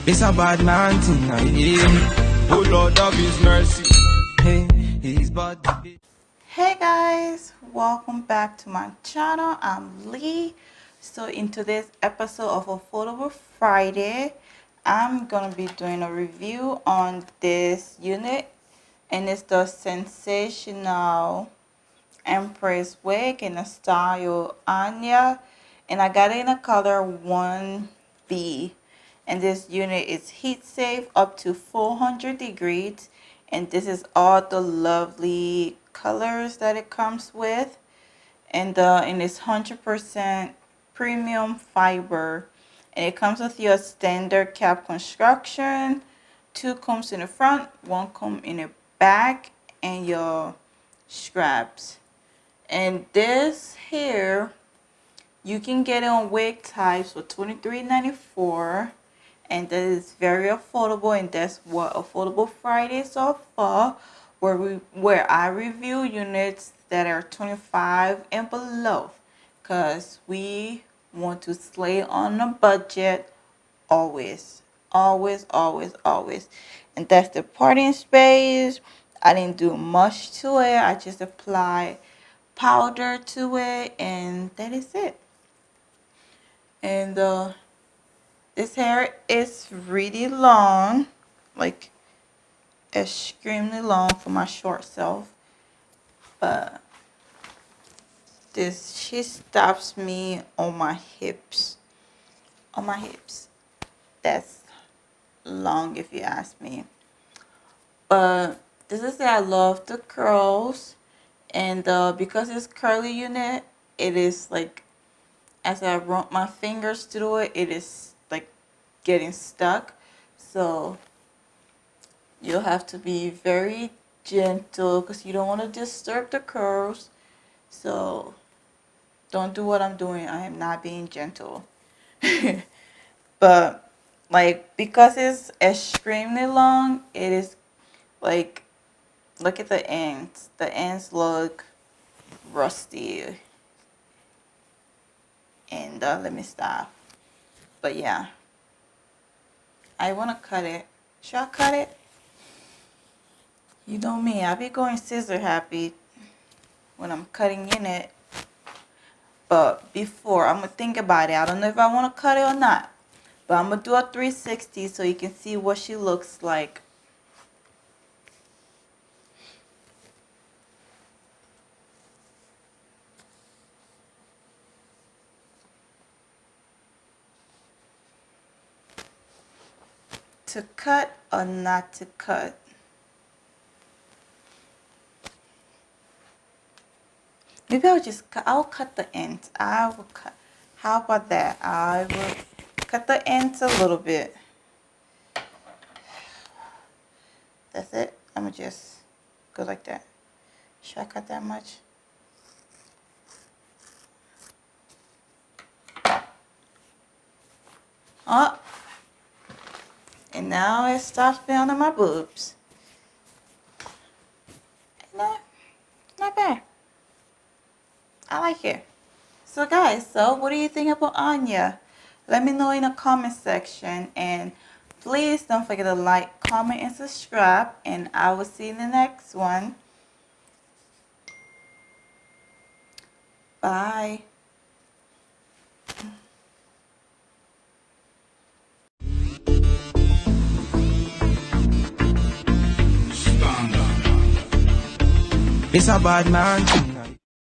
It's a bad man thing, I hear. Oh Lord of His mercy. Hey, He's bad. Hey guys, welcome back to my channel. I'm Lee. So in today's episode of Affordable Friday, I'm gonna be doing a review on this unit, and it's the Sensational Empress wig in the style Anya, and I got it in a color 1B. And this unit is heat safe up to 400 degrees, and this is all the lovely colors that it comes with, and it's 100% premium fiber, and it comes with your standard cap construction, 2 combs in the front, 1 comb in the back, and your straps. And this here, you can get it on wig types for $23.94, and that is very affordable, and that's what Affordable Friday so far, where I review units that are 25 and below, because we want to slay on a budget always, always, always, always. And that's the parting space. I didn't do much to it. I just applied powder to it, and that is it. And this hair is really long, like extremely long for my short self, but she stops me on my hips. That's long if you ask me. But this is that I love the curls, and because it's curly unit, it is like, as I run my fingers through it, it is like getting stuck. So you'll have to be very gentle because you don't want to disturb the curls. So don't do what I'm doing. I am not being gentle. But like, because it's extremely long, it is like, look at the ends. The ends look rusty. And let me stop. But yeah, I want to cut it. Should I cut it? You know me, I be going scissor happy when I'm cutting in it. But before, I'm going to think about it. I don't know if I want to cut it or not. But I'm going to do a 360 so you can see what she looks like. To cut or not to cut? Maybe I'll cut the ends. I will cut. How about that? I will cut the ends a little bit. That's it. I'm going to just go like that. Should I cut that much? Oh. And now it stops me under my boobs. Not bad. I like it. So guys, what do you think about Anya? Let me know in the comment section, and please don't forget to like, comment, and subscribe, and I will see you in the next one. Bye. It's a bad man thing.